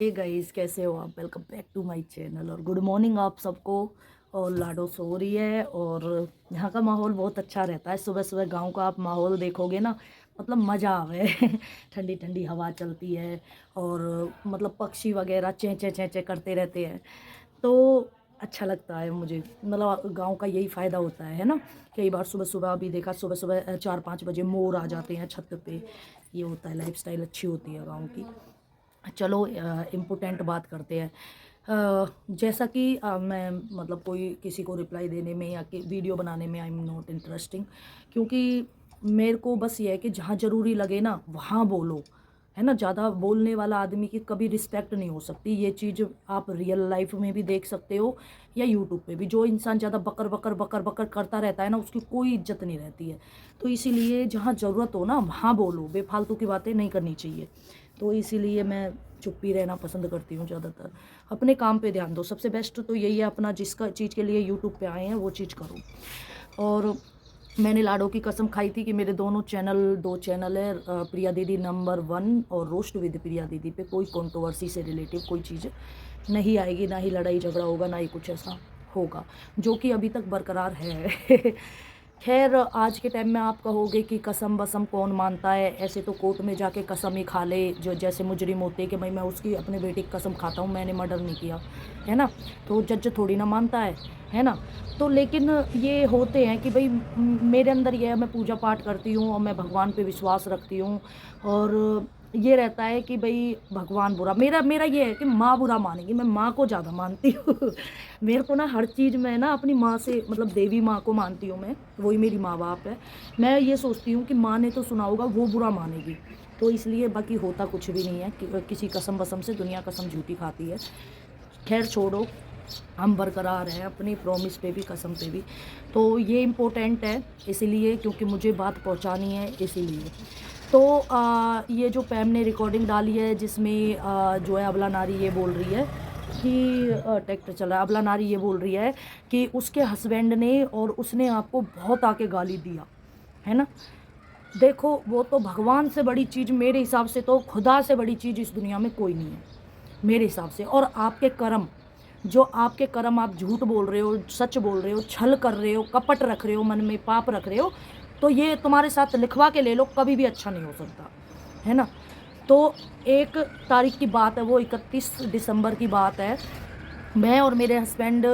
Hey guys, कैसे हो आप? Welcome back to my channel और गुड मॉर्निंग आप सबको। और लाडो सो रही है और यहाँ का माहौल बहुत अच्छा रहता है। सुबह सुबह गांव का आप माहौल देखोगे ना, मतलब मज़ा आवे। ठंडी ठंडी हवा चलती है और मतलब पक्षी वगैरह चें चें चें चें करते रहते हैं, तो अच्छा लगता है मुझे। मतलब गांव का यही फ़ायदा होता है ना। कई बार सुबह सुबह अभी देखा, सुबह सुबह 4-5 बजे मोर आ जाते हैं छत पे। ये होता है, लाइफस्टाइल अच्छी होती है गाँव की। चलो इम्पोर्टेंट बात करते हैं। जैसा कि मैं मतलब कोई किसी को रिप्लाई देने में या कि वीडियो बनाने में आई एम नॉट इंटरेस्टिंग, क्योंकि मेरे को बस ये है कि जहाँ ज़रूरी लगे ना वहाँ बोलो, है ना। ज़्यादा बोलने वाला आदमी की कभी रिस्पेक्ट नहीं हो सकती। ये चीज़ आप रियल लाइफ में भी देख सकते हो या यूट्यूब पे भी। जो इंसान ज़्यादा बकर बकर बकर बकर करता रहता है ना, उसकी कोई इज्जत नहीं रहती है। तो इसीलिए जहाँ ज़रूरत हो ना वहाँ बोलो, बेफालतू की बातें नहीं करनी चाहिए। तो इसीलिए मैं चुप ही रहना पसंद करती हूँ ज़्यादातर। अपने काम पे ध्यान दो, सबसे बेस्ट तो यही है। अपना जिसका चीज़ के लिए यूट्यूब पे आए हैं वो चीज़ करो। और मैंने लाडो की कसम खाई थी कि मेरे दोनों चैनल, 2 चैनल है, प्रिया दीदी नंबर 1 और रोस्ट विद प्रिया दीदी पे कोई कंट्रोवर्सी से रिलेटिव कोई चीज़ नहीं आएगी, ना ही लड़ाई झगड़ा होगा, ना ही कुछ ऐसा होगा, जो कि अभी तक बरकरार है। खैर, आज के टाइम में आप कहोगे कि कसम वसम कौन मानता है? ऐसे तो कोर्ट में जाके कसम ही खा ले जो जैसे मुजरिम होते कि भाई मैं उसकी अपने बेटे की कसम खाता हूँ, मैंने मर्डर नहीं किया, है ना। तो जज थोड़ी ना मानता है ना। तो लेकिन ये होते हैं कि भाई मेरे अंदर ये है, मैं पूजा पाठ करती हूँ और मैं भगवान पे विश्वास रखती हूँ। और ये रहता है कि भाई भगवान बुरा, मेरा मेरा ये है कि माँ बुरा मानेगी, मैं माँ को ज़्यादा मानती हूँ। मेरे को ना हर चीज़ में ना अपनी माँ से, मतलब देवी माँ को मानती हूँ मैं, वही मेरी माँ बाप है। मैं ये सोचती हूँ कि माँ ने तो सुना होगा, वो बुरा मानेगी। तो इसलिए बाकी होता कुछ भी नहीं है कि किसी कसम वसम से दुनिया कसम झूठी खाती है। खैर छोड़ो, हम बरकरार हैं अपनी प्रॉमिस पे भी, कसम पे भी। तो ये इम्पोर्टेंट है इसीलिए, क्योंकि मुझे बात पहुंचानी है इसीलिए। तो ये जो पैम ने रिकॉर्डिंग डाली है जिसमें जो है अबला नारी ये बोल रही है कि ट्रैक्टर चल रहा है, अबला नारी ये बोल रही है कि उसके हस्बैंड ने और उसने आपको बहुत आके गाली दिया, है ना। देखो, वो तो भगवान से बड़ी चीज़, मेरे हिसाब से तो खुदा से बड़ी चीज़ इस दुनिया में कोई नहीं है मेरे हिसाब से। और आपके कर्म, जो आपके कर्म, आप झूठ बोल रहे हो, सच बोल रहे हो, छल कर रहे हो, कपट रख रहे हो, मन में पाप रख रहे हो, तो ये तुम्हारे साथ लिखवा के ले लो, कभी भी अच्छा नहीं हो सकता, है ना। तो 1 तारीख की बात है, वो 31 दिसंबर की बात है। मैं और मेरे हस्बैंड,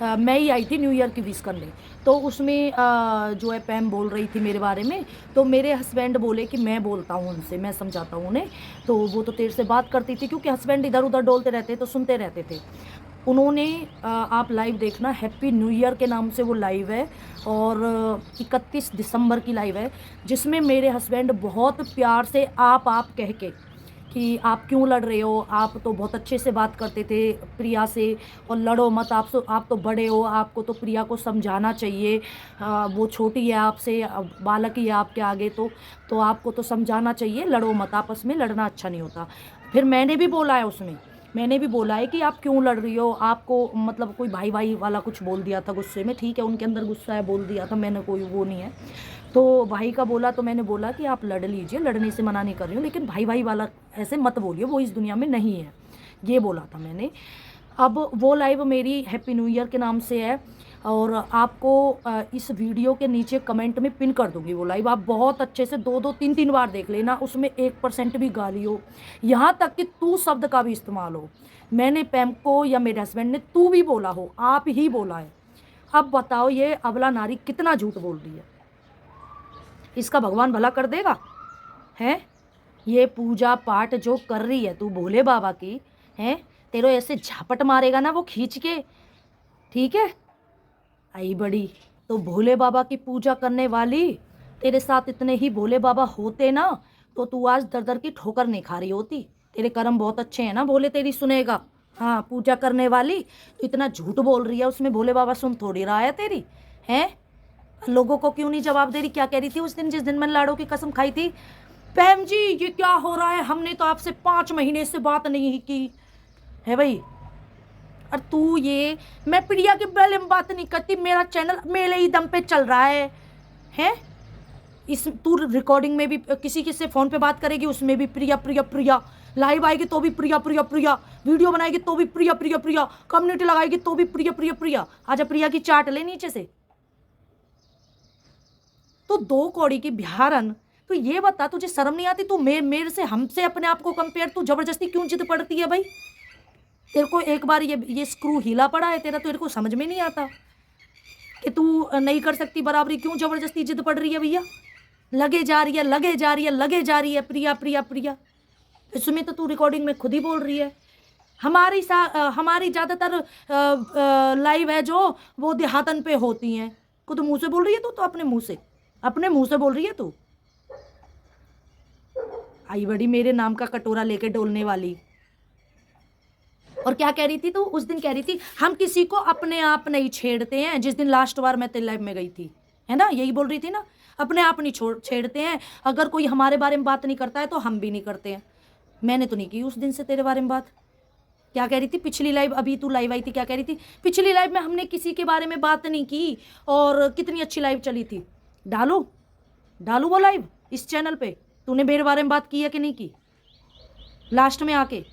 मैं ही आई थी न्यू ईयर की विश करने। तो उसमें जो है पैम बोल रही थी मेरे बारे में। तो मेरे हस्बैंड बोले कि मैं बोलता हूँ उनसे, मैं समझाता हूँ उन्हें। तो वो तो तेरे से बात करती थी, क्योंकि हस्बैंड इधर उधर डोलते रहते तो सुनते रहते थे। उन्होंने आप लाइव देखना, हैप्पी न्यू ईयर के नाम से वो लाइव है। और 31 दिसंबर की लाइव है, जिसमें मेरे हस्बैंड बहुत प्यार से आप कह के कि आप क्यों लड़ रहे हो, आप तो बहुत अच्छे से बात करते थे प्रिया से, और लड़ो मत, आप तो बड़े हो, आपको तो प्रिया को समझाना चाहिए। वो छोटी है आपसे, बालक ही है आपके आगे, तो आपको तो समझाना चाहिए, लड़ो मत, आपस में लड़ना अच्छा नहीं होता। फिर मैंने भी बोला है उसमें, मैंने भी बोला है कि आप क्यों लड़ रही हो, आपको मतलब कोई भाई भाई वाला कुछ बोल दिया था गुस्से में, ठीक है, उनके अंदर गुस्सा है, बोल दिया था मैंने, कोई वो नहीं है। तो भाई का बोला तो मैंने बोला कि आप लड़ लीजिए, लड़ने से मना नहीं कर रही हूँ, लेकिन भाई भाई वाला ऐसे मत बोलिए, वो इस दुनिया में नहीं है, ये बोला था मैंने। अब वो लाइव मेरी हैप्पी न्यू ईयर के नाम से है, और आपको इस वीडियो के नीचे कमेंट में पिन कर दूंगी वो लाइव। आप बहुत अच्छे से 2-2 3-3 बार देख लेना, उसमें 1% भी गाली हो, यहाँ तक कि तू शब्द का भी इस्तेमाल हो, मैंने पैम को या मेरे हस्बैंड ने तू भी बोला हो, आप ही बोला है। अब बताओ ये अबला नारी कितना झूठ बोल रही है, इसका भगवान भला कर देगा? है ये पूजा पाठ जो कर रही है तू भोले बाबा की, है, तेरे ऐसे झापट मारेगा ना वो खींच के, ठीक है। आई बड़ी, तो भोले बाबा की पूजा करने वाली, तेरे साथ इतने ही भोले बाबा होते ना, तो तू आज दर दर की ठोकर नहीं खा रही होती। तेरे कर्म बहुत अच्छे हैं ना, भोले तेरी सुनेगा। हाँ, पूजा करने वाली तो इतना झूठ बोल रही है, उसमें भोले बाबा सुन थोड़ी रहा है तेरी, है। लोगों को क्यों नहीं जवाब दे रही? क्या कह रही थी उस दिन, जिस दिन मैंने लाड़ो की कसम खाई थी? पैम जी, ये क्या हो रहा है, हमने तो आपसे 5 महीने से बात नहीं की है भाई। और तू ये, मैं प्रिया के बारे में बात नहीं करती, मेरा चैनल मेरे ही दम पे चल रहा है। इस तू रिकॉर्डिंग में भी किसी के से फ़ोन पे बात करेगी, उसमें भी प्रिया प्रिया प्रिया, लाइव आएगी तो भी प्रिया प्रिया प्रिया, वीडियो बनाएगी तो भी प्रिया प्रिया प्रिया, कम्युनिटी लगाएगी तो भी प्रिया प्रिया प्रिया। आजा प्रिया की चाट ले नीचे से। तो 2 कौड़ी की बिहारन, तो ये बता तुझे शर्म नहीं आती? तू मेरे से, हमसे अपने आप को कंपेयर तू जबरदस्ती क्यों जिद पड़ती है भाई? तेरे को एक बार ये स्क्रू हिला पड़ा है तेरा, तेरे को समझ में नहीं आता कि तू नहीं कर सकती बराबरी, क्यों जबरदस्ती जिद पड़ रही है भैया? लगे जा रही है, लगे जा रही है, लगे जा रही है, प्रिया प्रिया प्रिया। इसमें तो तू रिकॉर्डिंग में खुद ही बोल रही है। हमारी ज़्यादातर लाइव है जो वो देहातन पे होती हैं। खुद मुंह से बोल रही है तू, तो अपने मुंह से बोल रही है तू। आई बड़ी मेरे नाम का कटोरा लेके डोलने वाली। और क्या कह रही थी तू उस दिन? कह रही थी हम किसी को अपने आप नहीं छेड़ते हैं। जिस दिन लास्ट बार मैं तेरे लाइव में गई थी, है ना, यही बोल रही थी ना, अपने आप नहीं छेड़ते हैं। अगर कोई हमारे बारे में बात नहीं करता है तो हम भी नहीं करते हैं। मैंने तो नहीं की उस दिन से तेरे बारे में बात। क्या कह रही थी पिछली लाइव, अभी तू लाइव आई थी, क्या कह रही थी? पिछली लाइव में हमने किसी के बारे में बात नहीं की और कितनी अच्छी लाइव चली थी। डालू वो लाइव इस चैनल पे। तूने मेरे बारे में बात की है कि नहीं की? लास्ट में आके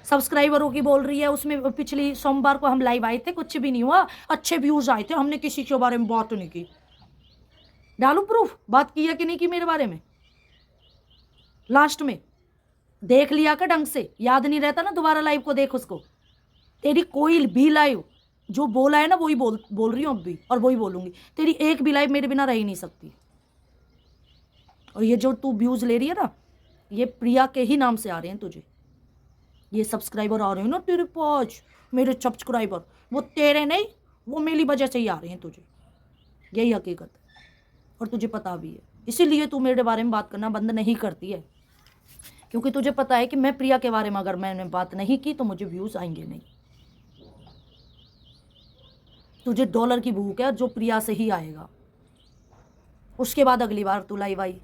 सब्सक्राइबरों की बोल रही है, उसमें पिछली सोमवार को हम लाइव आए थे, कुछ भी नहीं हुआ, अच्छे व्यूज आए थे, हमने किसी के बारे में बात नहीं की। डालू प्रूफ, बात की है कि नहीं की मेरे बारे में? लास्ट में देख लिया का ढंग से, याद नहीं रहता ना, दोबारा लाइव को देख उसको। तेरी कोई भी लाइव जो बोला है ना वही बोल रही हूँ अब भी, और वही बोलूंगी। तेरी एक भी लाइव मेरे बिना रह ही नहीं सकती। और ये जो तू व्यूज ले रही है ना, ये प्रिया के ही नाम से आ रहे हैं तुझे। ये सब्सक्राइबर आ रहे हैं ना तेरे पास, मेरे सब्सक्राइबर, वो तेरे नहीं, वो मेरी वजह से ही आ रहे हैं तुझे। यही हकीकत है और तुझे पता भी है। इसीलिए तू मेरे बारे में बात करना बंद नहीं करती है, क्योंकि तुझे पता है कि मैं प्रिया के बारे में अगर मैंने बात नहीं की तो मुझे व्यूज़ आएंगे नहीं। तुझे डॉलर की भूख है जो प्रिया से ही आएगा। उसके बाद अगली बार तू लाइव आई,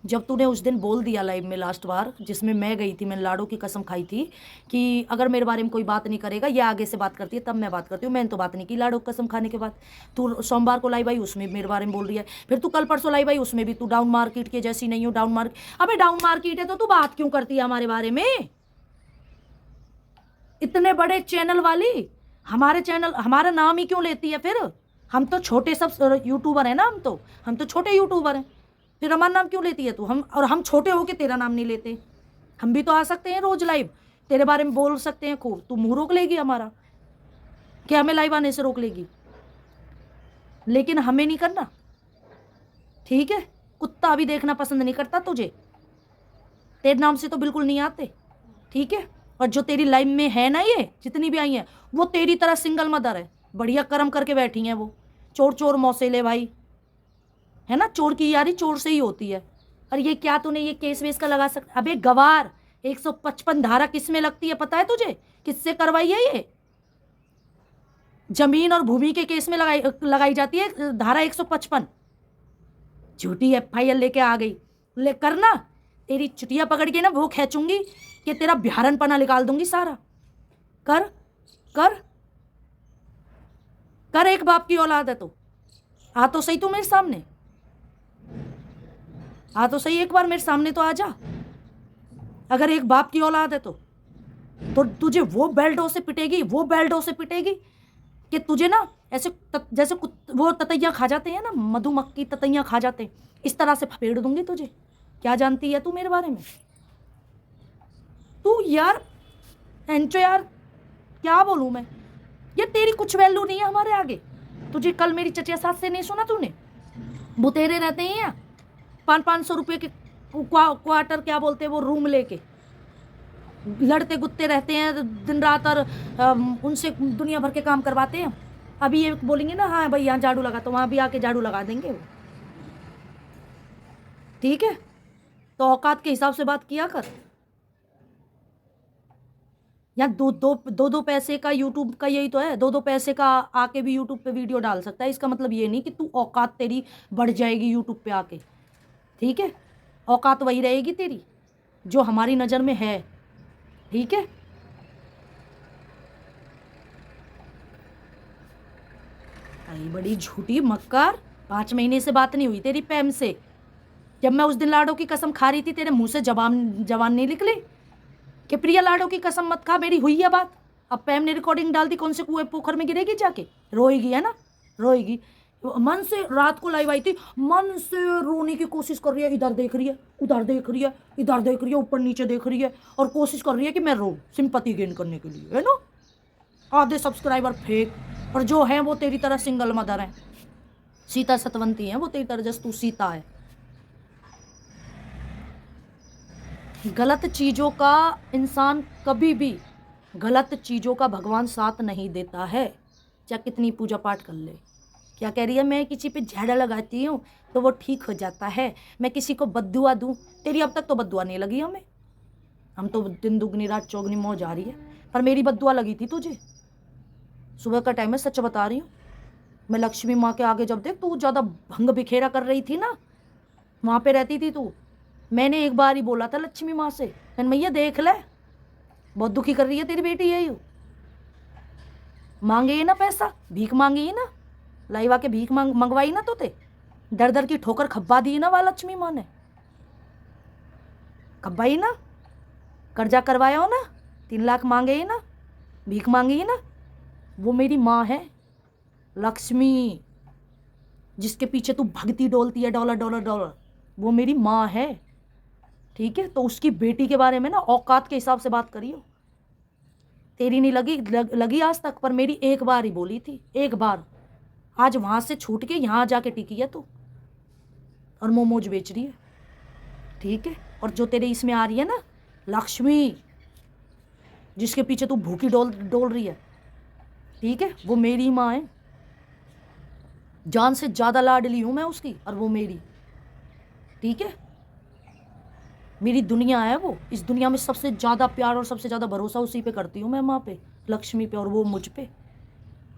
जब तूने उस दिन बोल दिया लाइव में लास्ट बार, जिसमें मैं गई थी, मैंने लाडो की कसम खाई थी कि अगर मेरे बारे में कोई बात नहीं करेगा, ये आगे से बात करती है तब मैं बात करती हूँ। मैंने तो बात नहीं की लाडो की कसम खाने के बाद। तू सोमवार को लाइव आई, उसमें मेरे बारे में बोल रही है। फिर तू कल परसों लाइव आई, उसमें भी तू डाउन मार्केट के जैसी नहीं हो। डाउन मार्केट, अबे डाउन मार्केट है तो तू बात क्यों करती है हमारे बारे में? इतने बड़े चैनल वाली हमारा नाम ही क्यों लेती है फिर? हम तो छोटे सब यूट्यूबर हैं ना, हम तो छोटे यूट्यूबर हैं, फिर हमारा नाम क्यों लेती है तू? हम छोटे होके तेरा नाम नहीं लेते। हम भी तो आ सकते हैं रोज लाइव, तेरे बारे में बोल सकते हैं खूब। तू मुंह रोक लेगी हमारा? क्या हमें लाइव आने से रोक लेगी? लेकिन हमें नहीं करना, ठीक है? कुत्ता भी देखना पसंद नहीं करता तुझे, तेरे नाम से तो बिल्कुल नहीं आते, ठीक है? और जो तेरी लाइव में है ना, ये जितनी भी आई हैं, वो तेरी तरह सिंगल मदर है, बढ़िया कर्म करके बैठी हैं वो। चोर मौसेले भाई, है ना? चोर की यारी चोर से ही होती है। और ये क्या तूने ये केस वेस का लगा सकता? अबे गवार, 155 धारा किस में लगती है पता है तुझे? किससे करवाई है ये? जमीन और भूमि के केस में लगाई जाती है धारा 155। झूठी FIR लेके आ गई, ले करना, तेरी चुटिया पकड़ के ना वो खींचूंगी कि तेरा बिहारनपना निकाल दूंगी सारा। कर कर कर, एक बाप की औलाद है तो आ तो सही तू मेरे सामने, आ तो सही, एक बार मेरे सामने तो आ जा। अगर एक बाप की औलाद है तो तुझे वो बेल्टों से पिटेगी कि तुझे ना ऐसे जैसे वो ततैया खा जाते हैं ना, मधुमक्खी ततैया खा जाते हैं, इस तरह से फपेड़ दूंगी तुझे। क्या जानती है तू मेरे बारे में? तू यार एंचो यार, क्या बोलूं मैं? ये तेरी कुछ वैल्यू नहीं है हमारे आगे। तुझे कल मेरी चचिया सास से नहीं सुना तूने? बुतेरे रहते हैं यहाँ 500 रुपये के क्वार्टर, क्या बोलते हैं वो, रूम लेके लड़ते गुत्ते रहते हैं दिन रात, और उनसे दुनिया भर के काम करवाते हैं। अभी ये बोलेंगे ना हाँ भाई यहाँ झाड़ू लगा, तो वहाँ भी आके झाड़ू लगा देंगे वो, ठीक है? तो औकात के हिसाब से बात किया कर। यहाँ दो पैसे का यूट्यूब का यही तो है, 2 पैसे का आके भी यूट्यूब पे वीडियो डाल सकता है। इसका मतलब ये नहीं कि तू औकात तेरी बढ़ जाएगी यूट्यूब पे आके, ठीक है? औकात वही रहेगी तेरी जो हमारी नज़र में है, ठीक है? आई बड़ी झूठी मक्कार, 5 महीने से बात नहीं हुई तेरी पैम से। जब मैं उस दिन लाडो की कसम खा रही थी तेरे मुंह से जवान नहीं निकली कि प्रिया लाडो की कसम मत खा, मेरी हुई है बात। अब पैम ने रिकॉर्डिंग डाल दी, कौन से कुएं पोखर में गिरेगी जाके, रोएगी है ना, रोएगी। मन से रात को लाइव आई थी, मन से रोने की कोशिश कर रही है, इधर देख रही है, उधर देख रही है, इधर देख रही है, ऊपर नीचे देख रही है, और कोशिश कर रही है कि मैं रो, सिंपैथी गेन करने के लिए, है ना। आधे सब्सक्राइबर फेक, और जो है वो तेरी तरह सिंगल मदर है, सीता सतवंती है वो तेरी तरह, जैसे तू सीता है। गलत चीज़ों का इंसान कभी भी, गलत चीज़ों का भगवान साथ नहीं देता है, चाहे कितनी पूजा पाठ कर ले। क्या कह रही है, मैं किसी पे झाड़ा लगाती हूँ तो वो ठीक हो जाता है, मैं किसी को बद्दुआ दूँ। तेरी अब तक तो बद्दुआ नहीं लगी हमें, हम तो दिन दुगनी रात चौगनी मौज आ रही है, पर मेरी बद्दुआ लगी थी तुझे। सुबह का टाइम है, सच बता रही हूँ मैं। लक्ष्मी माँ के आगे जब देख, तू ज़्यादा भंग बिखेरा कर रही थी ना, वहाँ पे रहती थी तू। मैंने एक बार ही बोला था लक्ष्मी माँ से, मैंने मैया देख ले, बहुत दुखी कर रही है तेरी बेटी, यही मांगे ही ना पैसा, भीख मांगी ही ना, लाइवा के भीख मंगवाई ना, तो ते दर दर की ठोकर खब्बा दी ना, वह लक्ष्मी माँ ने खब्बाई ना, कर्जा करवाया हो ना, 3 लाख मांगे ही ना, भीख मांगी ही ना। वो मेरी माँ है लक्ष्मी, जिसके पीछे तू भगती डोलती है, डॉलर डॉलर डॉलर, वो मेरी माँ है, ठीक है। तो उसकी बेटी के बारे में ना औकात के हिसाब से बात करियो। तेरी नहीं लगी आज तक, पर मेरी एक बार ही बोली थी, एक बार। आज वहाँ से छूट के यहाँ जाके टिकी है तू, और मोमोज बेच रही है, ठीक है। और जो तेरे इसमें आ रही है ना लक्ष्मी, जिसके पीछे तू भूखी डोल रही है, ठीक है, वो मेरी माँ है, जान से ज़्यादा लाडली हूँ मैं उसकी, और वो मेरी, ठीक है, मेरी दुनिया है वो। इस दुनिया में सबसे ज़्यादा प्यार और सबसे ज़्यादा भरोसा उसी पे करती हूँ मैं, माँ पे, लक्ष्मी पे, और वो मुझ पे।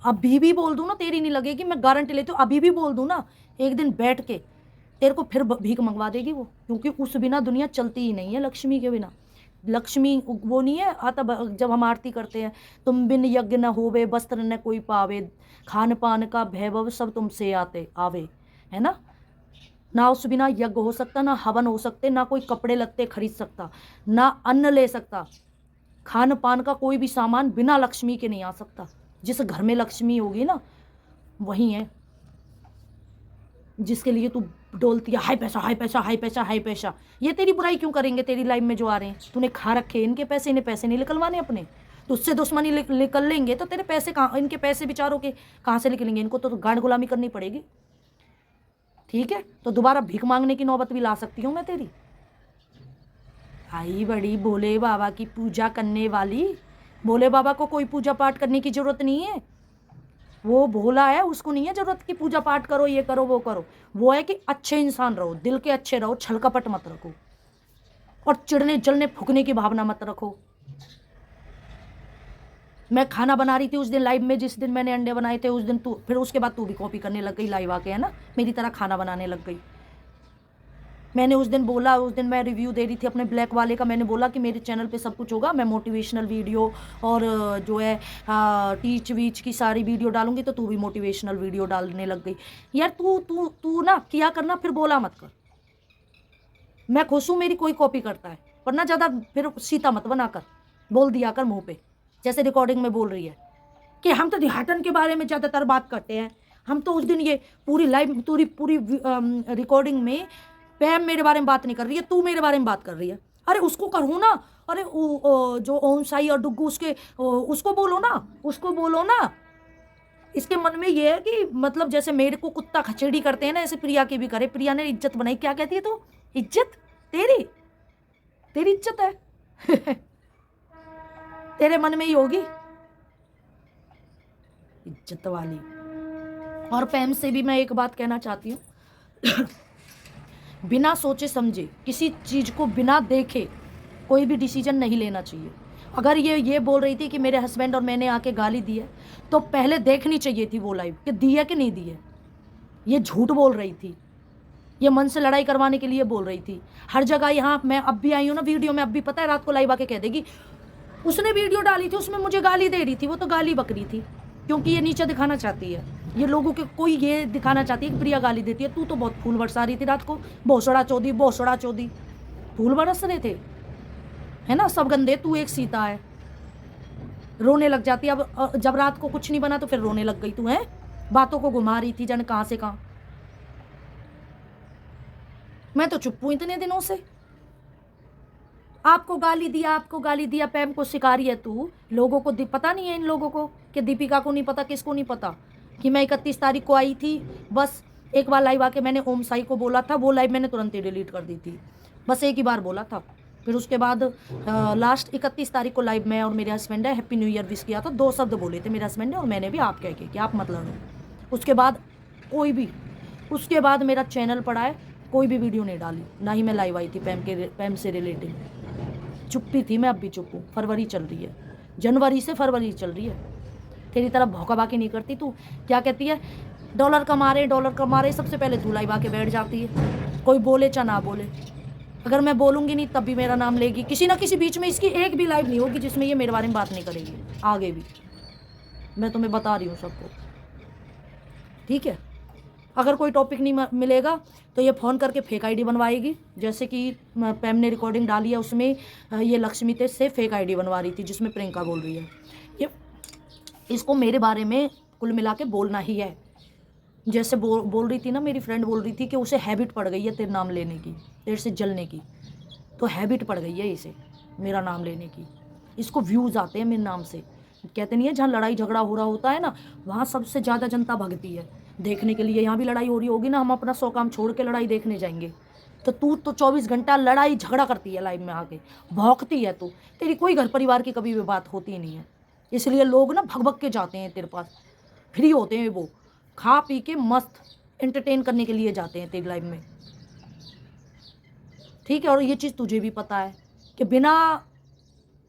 अभी भी बोल दूँ ना, तेरी नहीं लगेगी, मैं गारंटी लेती हूँ, अभी भी बोल दूँ ना, एक दिन बैठ के तेरे को फिर भीख मंगवा देगी वो, क्योंकि उस बिना दुनिया चलती ही नहीं है, लक्ष्मी के बिना। लक्ष्मी वो नहीं है आता, जब हम आरती करते हैं, तुम बिन यज्ञ न होवे, वस्त्र न कोई पावे, खान पान का वैभव सब तुमसे आते आवे, है ना। ना उस बिना यज्ञ हो सकता, ना हवन हो सकते, ना कोई कपड़े लत्ते खरीद सकता, ना अन्न ले सकता, खान पान का कोई भी सामान बिना लक्ष्मी के नहीं आ सकता। जिस घर में लक्ष्मी होगी ना, वही है जिसके लिए तू डोलती है, हाई पैसा हाई पैसा हाई पैसा हाई पैसा। ये तेरी बुराई क्यों करेंगे तेरी लाइफ में जो आ रहे हैं, तूने खा रखे इनके पैसे, इन्हें पैसे नहीं निकलवाने अपने, तो उससे दुश्मनी निकल लेंगे तो तेरे पैसे कहाँ, इनके पैसे बेचारों के कहाँ से निकलेंगे, इनको तो गांड गुलामी करनी पड़ेगी, ठीक है। तो दोबारा भीख मांगने की नौबत भी ला सकती हूँ मैं तेरी। आई बड़ी भोले बाबा की पूजा करने वाली, भोले बाबा को कोई पूजा पाठ करने की जरूरत नहीं है, वो भोला है, उसको नहीं है जरूरत की पूजा पाठ करो, ये करो वो करो। वो है कि अच्छे इंसान रहो, दिल के अच्छे रहो, छल कपट मत रखो, और चिढ़ने जलने फूकने की भावना मत रखो। मैं खाना बना रही थी उस दिन लाइव में, जिस दिन मैंने अंडे बनाए थे उस दिन तू, फिर उसके बाद तू भी कॉपी करने लग गई लाइव आके, है ना, मेरी तरह खाना बनाने लग गई। मैंने उस दिन बोला, उस दिन मैं रिव्यू दे रही थी अपने ब्लैक वाले का, मैंने बोला कि मेरे चैनल पे सब कुछ होगा, मैं मोटिवेशनल वीडियो और जो है टीच वीच की सारी वीडियो डालूंगी, तो तू भी मोटिवेशनल वीडियो डालने लग गई। यार तू तू तू ना किया करना, फिर बोला मत कर। मैं खुश हूँ मेरी कोई कॉपी करता है, वरना ज़्यादा फिर सीता मत बना कर बोल दिया कर मुँह पे, जैसे रिकॉर्डिंग में बोल रही है कि हम तो देहाटन के बारे में ज़्यादातर बात करते हैं। हम तो उस दिन ये पूरी लाइव पूरी रिकॉर्डिंग में पैम मेरे बारे में बात नहीं कर रही है, तू मेरे बारे में बात कर रही है। अरे उसको करूँ ना, अरे जो ओम साई और डुग्गू उसको बोलो ना, उसको बोलो ना। इसके मन में ये है कि मतलब जैसे मेरे को कुत्ता खचेड़ी करते हैं ना, ऐसे प्रिया की भी करे। प्रिया ने इज्जत बनाई, क्या कहती है तू, इज्जत तेरी इज्जत है तेरे मन में ही होगी इज्जत वाली। और पैम से भी मैं एक बात कहना चाहती हूँ बिना सोचे समझे किसी चीज़ को बिना देखे कोई भी डिसीजन नहीं लेना चाहिए। अगर ये बोल रही थी कि मेरे हस्बैंड और मैंने आके गाली दी है, तो पहले देखनी चाहिए थी वो लाइव कि दी है कि नहीं दी है। ये झूठ बोल रही थी, ये मन से लड़ाई करवाने के लिए बोल रही थी। हर जगह यहाँ मैं अब भी आई हूँ ना वीडियो में, अब भी पता है रात को लाइव आके कह देगी उसने वीडियो डाली थी उसमें मुझे गाली दे रही थी, वो तो गाली बक रही थी, क्योंकि ये नीचे दिखाना चाहती है। ये लोगों के कोई ये दिखाना चाहती है कि प्रिया गाली देती है, तू तो बहुत फूल बरसा रही थी रात को, भोसड़ा चौधी भोसड़ा चौधी, फूल बरस रहे थे, है ना, सब गंदे, तू एक सीता है। रोने लग जाती है अब, जब रात को कुछ नहीं बना तो फिर रोने लग गई तू, है, बातों को घुमा रही थी जाने कहाँ से कहाँ। मैं तो चुप हूँ इतने दिनों से। आपको गाली दिया, पैम को सिखा रही है तू। लोगों को पता नहीं है, इन लोगों को, कि दीपिका को नहीं पता, किसको नहीं पता कि मैं 31 तारीख को आई थी। बस एक बार लाइव आके मैंने ओम साई को बोला था, वो लाइव मैंने तुरंत ही डिलीट कर दी थी, बस एक ही बार बोला था। फिर उसके बाद लास्ट 31 तारीख को लाइव मैं और मेरे हस्बैंड है हैप्पी न्यू ईयर विश किया था, 2 शब्द बोले थे मेरे हस्बैंड ने, और मैंने भी आप कह के कि आप मत लड़ो। उसके बाद कोई भी, उसके बाद मेरा चैनल पड़ा है, कोई भी वीडियो नहीं डाली, ना ही मैं लाइव आई थी पैम से रिलेटिव। चुप्पी थी मैं, अब भी चुप हूँ। फरवरी चल रही है, जनवरी से फरवरी चल रही है। तेरी तरफ भौका बाकी नहीं करती तू। क्या कहती है, डॉलर कमा रहे, सबसे पहले तू लाइव आके बैठ जाती है, कोई बोले चाहे ना बोले। अगर मैं बोलूँगी नहीं तब भी मेरा नाम लेगी, किसी ना किसी बीच में इसकी एक भी लाइव नहीं होगी जिसमें ये मेरे बारे में बात नहीं करेगी आगे भी। मैं तुम्हें बता रही हूँ सबको, ठीक है। अगर कोई टॉपिक नहीं मिलेगा तो ये फ़ोन करके फेक आईडी बनवाएगी, जैसे कि पैम ने रिकॉर्डिंग डाली है उसमें ये लक्ष्मी तेज से फेक आईडी बनवा रही थी जिसमें प्रियंका बोल रही है। ये इसको मेरे बारे में कुल मिला के बोलना ही है। जैसे बोल रही थी ना, मेरी फ्रेंड बोल रही थी कि उसे हैबिट पड़ गई है तेरे नाम लेने की, तेरे से जलने की, तो हैबिट पड़ गई है इसे मेरा नाम लेने की। इसको व्यूज़ आते हैं मेरे नाम से। कहते नहीं है जहाँ लड़ाई झगड़ा हो रहा होता है ना, वहाँ सबसे ज़्यादा जनता भगती है देखने के लिए। यहाँ भी लड़ाई हो रही होगी ना, हम अपना 100 काम छोड़ के लड़ाई देखने जाएंगे। तो तू तो 24 घंटा लड़ाई झगड़ा करती है लाइव में आके, भौंकती है तू। तेरी कोई घर परिवार की कभी भी बात होती ही नहीं है, इसलिए लोग ना भग भग के जाते हैं तेरे पास। फ्री होते हैं वो, खा पी के मस्त एंटरटेन करने के लिए जाते हैं तेरी लाइव में, ठीक है। और ये चीज़ तुझे भी पता है कि बिना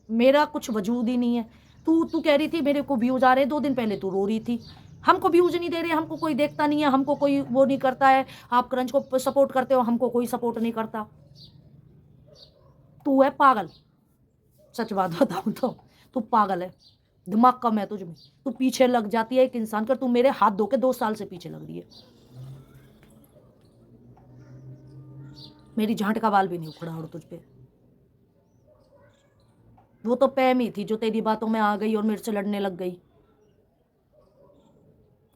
मेरा कुछ वजूद ही नहीं है। तू कह रही थी मेरे को व्यूज़ आ रहे, 2 दिन पहले तू रो रही थी हमको व्यूज़ नहीं दे रहे, हमको कोई देखता नहीं है, हमको कोई वो नहीं करता है, आप क्रंच को सपोर्ट करते हो, हमको कोई सपोर्ट नहीं करता। तू है पागल, सच बात बताऊँ तो तू पागल है, दिमाग कम है तुझ में। तू पीछे लग जाती है एक इंसान कर, तू मेरे हाथ धो के 2 साल से पीछे लग रही है। मेरी झांट का बाल भी नहीं उखड़ा और तुझ पे। वो तो पैम ही थी जो तेरी बातों में आ गई और मेरे से लड़ने लग गई।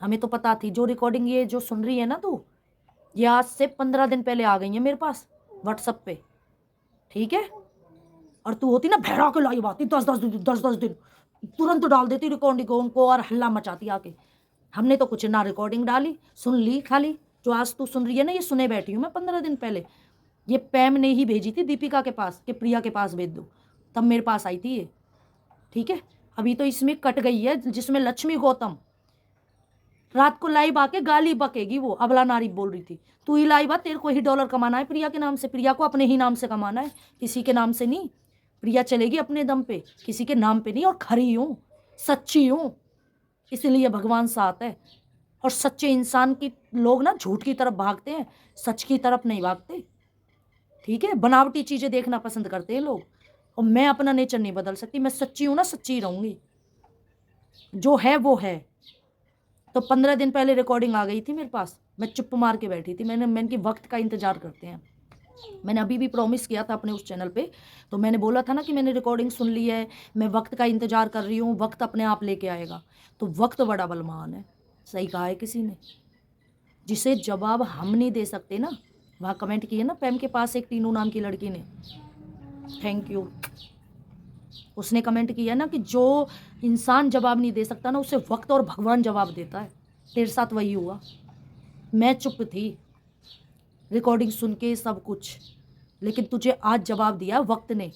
हमें तो पता थी, जो रिकॉर्डिंग ये जो सुन रही है ना तू, ये आज से 15 दिन पहले आ गई है मेरे पास व्हाट्सएप पे, ठीक है। और तू होती ना भैरा के लाइव आती 10-10 दिन तुरंत डाल देती रिकॉर्डिंग उनको और हल्ला मचाती आके। हमने तो कुछ ना रिकॉर्डिंग डाली, सुन ली खाली। जो आज तू सुन रही है ना, ये सुने बैठी हूँ मैं 15 दिन पहले। ये पैम ने ही भेजी थी दीपिका के पास कि प्रिया के पास भेज दो, तब मेरे पास आई थी ये, ठीक है। अभी तो इसमें कट गई है जिसमें लक्ष्मी गौतम रात को लाइव आके गाली बकेगी, वो अबला नारी बोल रही थी। तू ही लाइव आ, तेरे को ही डॉलर कमाना है प्रिया के नाम से, प्रिया को अपने ही नाम से कमाना है, किसी के नाम से नहीं। प्रिया चलेगी अपने दम पे, किसी के नाम पे नहीं। और खरी हूँ, सच्ची हूँ, इसलिए भगवान साथ है। और सच्चे इंसान की लोग ना झूठ की तरफ भागते हैं, सच की तरफ नहीं भागते, ठीक है। बनावटी चीज़ें देखना पसंद करते हैं लोग, और मैं अपना नेचर नहीं बदल सकती। मैं सच्ची हूँ ना, सच्ची रहूँगी, जो है वो है। तो 15 दिन पहले रिकॉर्डिंग आ गई थी मेरे पास, मैं चुप मार के बैठी थी। मैंने कि वक्त का इंतज़ार करते हैं। मैंने अभी भी प्रॉमिस किया था अपने उस चैनल पे, तो मैंने बोला था ना कि मैंने रिकॉर्डिंग सुन ली है, मैं वक्त का इंतज़ार कर रही हूँ, वक्त अपने आप लेके आएगा। तो वक्त बड़ा बलवान है, सही कहा है किसी ने, जिसे जवाब हम नहीं दे सकते ना। वहाँ कमेंट किए ना पैम के पास एक टीनू नाम की लड़की ने, थैंक यू। उसने कमेंट किया ना कि जो इंसान जवाब नहीं दे सकता ना, उसे वक्त और भगवान जवाब देता है। तेरे साथ वही हुआ। मैं चुप थी रिकॉर्डिंग सुन के सब कुछ, लेकिन तुझे आज जवाब दिया वक्त ने।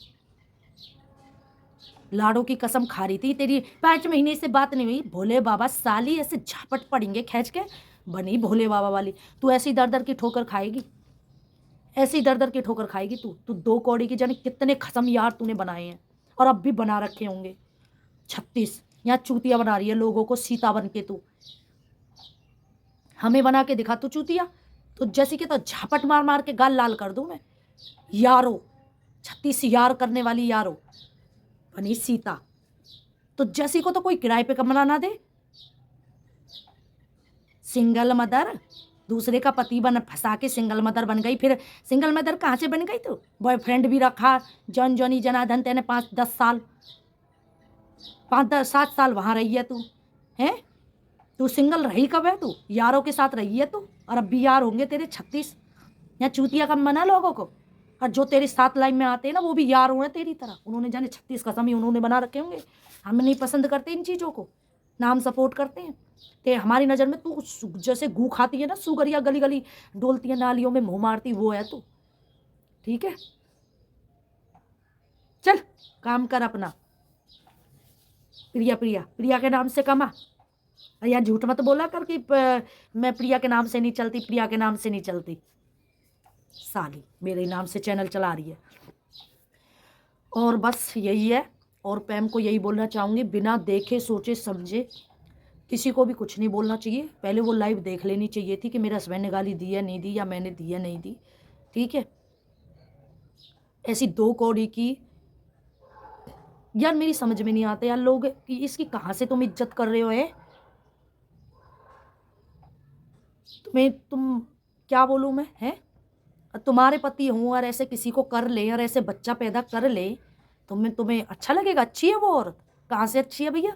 लाड़ों की कसम खा रही थी, तेरी 5 महीने से बात नहीं हुई, भोले बाबा साली ऐसे झापट पड़ेंगे खींच के, बनी भोले बाबा वाली। तू ऐसी दर दर की ठोकर खाएगी, ऐसी दर दर की ठोकर खाएगी तू 2 कौड़ी की जाने कितने खसम यार तूने बनाए हैं, और अब भी बना रखे होंगे। 36 यहाँ चूतिया बना रही है लोगों को, सीता बन के तू हमें बना के दिखा तू चूतिया। तो जैसे कि तो झापट मार मार के गाल लाल कर दूं मैं। यारो 36 यार करने वाली यारो बनी सीता। तो जैसी को तो कोई किराए पे कमरा ना दे, सिंगल मदर, दूसरे का पति बन फंसा के सिंगल मदर बन गई। फिर सिंगल मदर कहाँ से बन गई तू? बॉयफ्रेंड भी रखा, जॉन जॉनी जनार्दन, तेने 5-10 साल, 5-7 साल वहाँ रही है तू, हैं? तू सिंगल रही कब है तू? यारों के साथ रही है तू, और अब भी यार होंगे तेरे 36। यहाँ चूतिया कम बना लोगों को, और जो तेरे साथ लाइन में आते हैं ना वो भी यार हुए तेरी तरह। उन्होंने जाने 36 कसम ही उन्होंने बना रखे होंगे। हम नहीं पसंद करते इन चीज़ों को, ना हम सपोर्ट करते हैं। ते हमारी नज़र में तू जैसे गू खाती है ना, सुगरिया गली गली डोलती है, नालियों में मुँह मारती, वो है तू। ठीक है, चल काम कर अपना। प्रिया प्रिया प्रिया के नाम से कमा। यार झूठ मत बोला कर कि मैं प्रिया के नाम से नहीं चलती, प्रिया के नाम से नहीं चलती। साली मेरे नाम से चैनल चला रही है। और बस यही है। और पैम को यही बोलना चाहूँगी, बिना देखे सोचे समझे किसी को भी कुछ नहीं बोलना चाहिए। पहले वो लाइव देख लेनी चाहिए थी कि मेरे हस्बैंड ने गाली दी है नहीं दी, या मैंने दी है नहीं दी। ठीक है, ऐसी 2 कौड़ी की यार मेरी समझ में नहीं आता यार लोग कि इसकी कहाँ से तुम इज्जत कर रहे हो? है तुम क्या बोलूँ मैं, है तुम्हारे पति हूँ और ऐसे किसी को कर ले और ऐसे बच्चा पैदा कर ले, तुम्हें अच्छा लगेगा? अच्छी है वो औरत? कहाँ से अच्छी है भैया?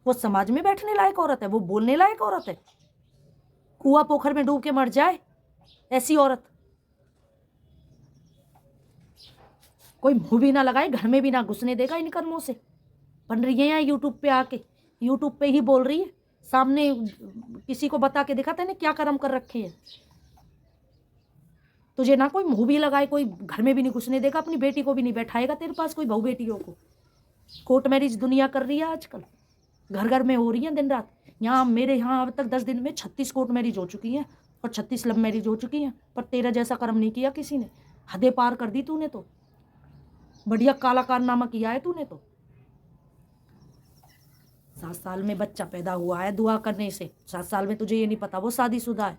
वो समाज में बैठने लायक औरत है? वो बोलने लायक औरत है? कुआं पोखर में डूब के मर जाए ऐसी औरत। कोई मुंह भी ना लगाए, घर में भी ना घुसने देगा इन कर्मों से। बन रही है यहाँ यूट्यूब पे आके, यूट्यूब पे ही बोल रही है, सामने किसी को बता के दिखा तेने क्या कर्म कर रखे है। तुझे ना कोई मुंह भी लगाए, कोई घर में भी नहीं घुसने देगा, अपनी बेटी को भी नहीं बैठाएगा तेरे पास, कोई बहू बेटियों को। कोर्ट मैरिज दुनिया कर रही है आजकल, घर घर में हो रही है दिन रात। यहाँ मेरे यहाँ अब तक 10 दिन में 36 कोर्ट मैरिज हो चुकी हैं और 36 लव मैरिज हो चुकी हैं, पर तेरा जैसा कर्म नहीं किया किसी ने। हदें पार कर दी तूने तो, बढ़िया काला कारनामा किया है तूने तो। 7 साल में बच्चा पैदा हुआ है दुआ करने से। 7 साल में तुझे ये नहीं पता वो शादीशुदा है?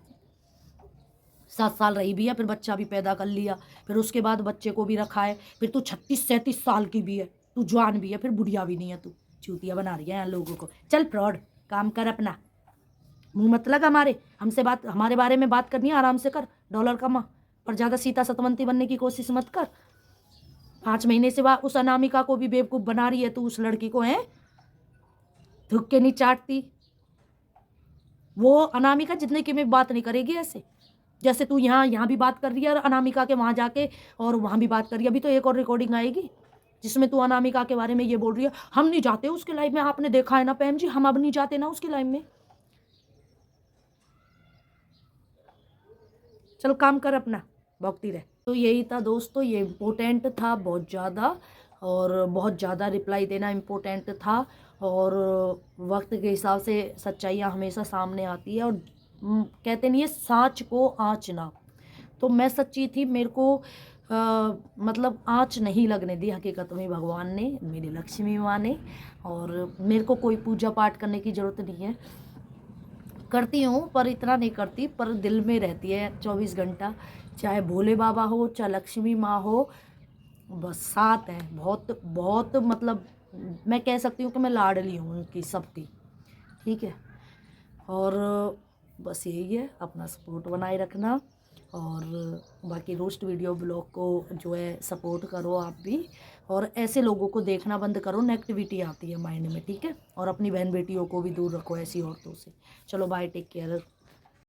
7 साल रही भी है, फिर बच्चा भी पैदा कर लिया, फिर उसके बाद बच्चे को भी रखा है, फिर तू 36-37 साल की भी है, तू जवान भी है, फिर बुढ़िया भी नहीं है। तू चूतिया बना रही है यहाँ लोगों को। चल फ्रॉड, काम कर अपना, मुंह मत लगा हमसे बात, हमारे बारे में बात करनी है आराम से कर, डॉलर कमा, पर ज़्यादा सीता सतवंती बनने की कोशिश मत कर। 5 महीने से उस अनामिका को भी बेवकूफ़ बना रही है तू, उस लड़की को है थूक के नहीं चाटती। वो अनामिका जितने की में बात नहीं करेगी ऐसे, जैसे तू यहाँ भी बात कर रही है और अनामिका के वहाँ जाके और वहाँ भी बात कर रही है। अभी तो एक और रिकॉर्डिंग आएगी जिसमें तू अनामिका के बारे में ये बोल रही है, हम नहीं जाते उसके लाइफ में। आपने देखा है ना पैम जी, हम अब नहीं जाते ना उसकी लाइफ में। चल काम कर अपना, भौंकती रह। तो यही था दोस्तों, ये इम्पोर्टेंट था बहुत ज़्यादा, और बहुत ज़्यादा रिप्लाई देना इम्पोर्टेंट था। और वक्त के हिसाब से सच्चाइयाँ हमेशा सामने आती है, और कहते नहीं है साँच को आँच ना। तो मैं सच्ची थी, मेरे को मतलब आँच नहीं लगने दी हकीकत में भगवान ने, मेरी लक्ष्मी माँ ने। और मेरे को कोई पूजा पाठ करने की ज़रूरत नहीं है, करती हूँ पर इतना नहीं करती, पर दिल में रहती है 24 घंटा। चाहे भोले बाबा हो, चाहे लक्ष्मी माँ हो, बस साथ हैं। बहुत बहुत मतलब मैं कह सकती हूँ कि मैं लाडली हूँ उनकी, सबकी। ठीक है, और बस यही है, अपना सपोर्ट बनाए रखना। और बाकी रोस्ट वीडियो ब्लॉग को जो है सपोर्ट करो आप भी, और ऐसे लोगों को देखना बंद करो, नेगेटिविटी आती है माइंड में। ठीक है, और अपनी बहन बेटियों को भी दूर रखो ऐसी औरतों से। चलो बाय, टेक केयर।